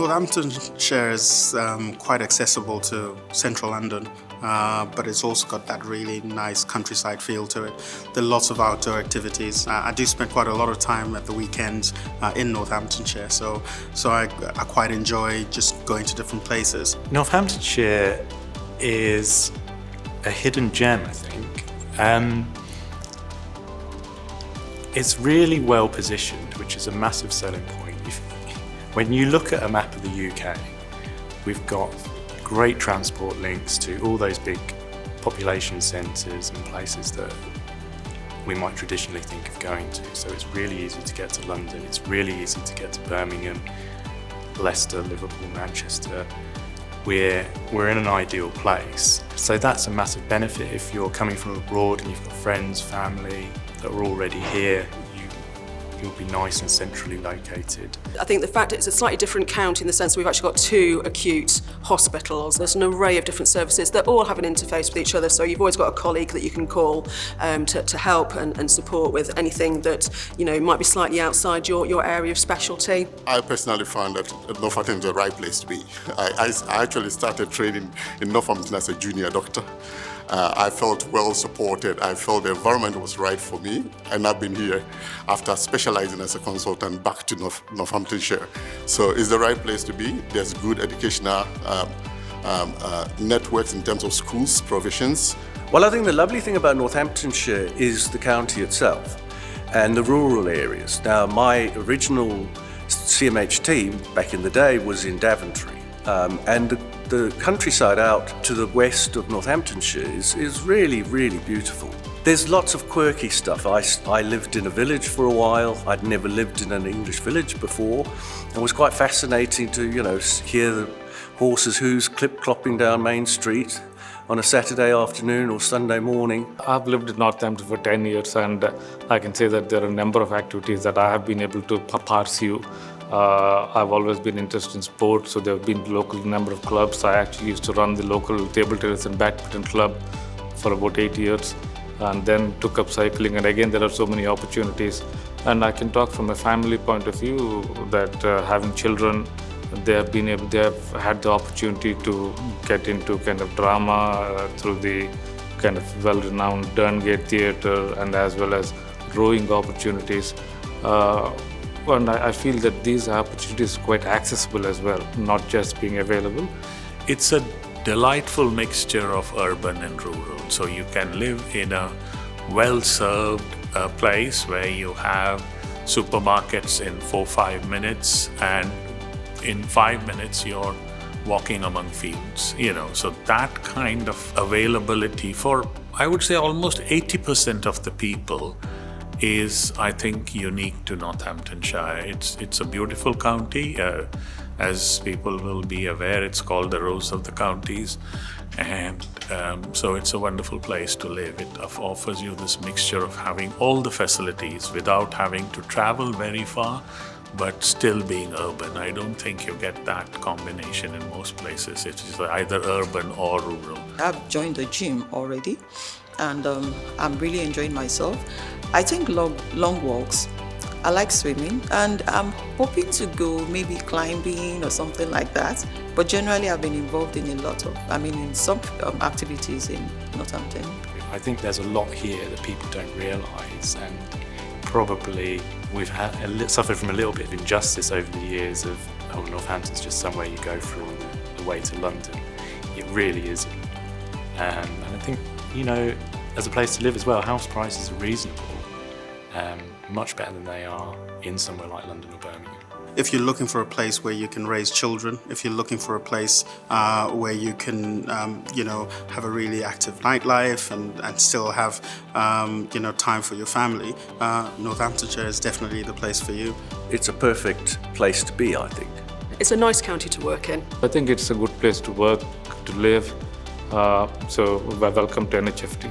Northamptonshire is quite accessible to central London, but it's also got that really nice countryside feel to it. There are lots of outdoor activities. I do spend quite a lot of time at the weekends in Northamptonshire, so I quite enjoy just going to different places. Northamptonshire is a hidden gem, I think. It's really well positioned, which is a massive selling point. When you look at a map of the UK, we've got great transport links to all those big population centres and places that we might traditionally think of going to. So it's really easy to get to London, it's really easy to get to Birmingham, Leicester, Liverpool, Manchester. We're in an ideal place. So that's a massive benefit if you're coming from abroad and you've got friends, family that are already here. You'll be nice and centrally located. I think the fact that it's a slightly different county in the sense that we've actually got 2 acute hospitals. There's an array of different services that all have an interface with each other, so you've always got a colleague that you can call to help and support with anything that might be slightly outside your area of specialty. I personally found that Northampton is the right place to be. I actually started training in Northampton as a junior doctor. I felt well supported. I felt the environment was right for me, and I've been here after specializing as a consultant back to Northamptonshire. So it's the right place to be. There's good educational networks in terms of schools, provisions. Well, I think the lovely thing about Northamptonshire is the county itself and the rural areas. Now, my original TeamNHFT back in the day was in Daventry, and the countryside out to the west of Northamptonshire is really, really beautiful. There's lots of quirky stuff. I lived in a village for a while. I'd never lived in an English village before. It was quite fascinating to, hear the horses' hooves clip-clopping down Main Street on a Saturday afternoon or Sunday morning. I've lived in Northampton for 10 years, and I can say that there are a number of activities that I have been able to pursue. I've always been interested in sports, so there have been a local number of clubs. I actually used to run the local table tennis and badminton club for about 8 years, and then took up cycling. And again, there are so many opportunities. And I can talk from a family point of view that having children, they have had the opportunity to get into kind of drama through the kind of well-renowned Derngate Theatre, and as well as rowing opportunities. And I feel that these opportunities are quite accessible as well, not just being available. It's a delightful mixture of urban and rural. So you can live in a well-served place where you have supermarkets in 4-5 minutes, and in 5 minutes you're walking among fields. So that kind of availability for, I would say, almost 80% of the people is, I think, unique to Northamptonshire. It's a beautiful county. As people will be aware, it's called the Rose of the Counties. And so it's a wonderful place to live. It offers you this mixture of having all the facilities without having to travel very far, but still being urban. I don't think you get that combination in most places. It's either urban or rural. I've joined the gym already, and I'm really enjoying myself. I think long walks. I like swimming, and I'm hoping to go maybe climbing or something like that. But generally, I've been involved in in some activities in Northampton. I think there's a lot here that people don't realise, and probably we've suffered from a little bit of injustice over the years of, Northampton's just somewhere you go through the way to London. It really isn't. And I think, as a place to live as well, house prices are reasonable. Much better than they are in somewhere like London or Birmingham. If you're looking for a place where you can raise children, if you're looking for a place where you can, have a really active nightlife and still have, time for your family, Northamptonshire is definitely the place for you. It's a perfect place to be, I think. It's a nice county to work in. I think it's a good place to work, to live. So welcome to NHFT.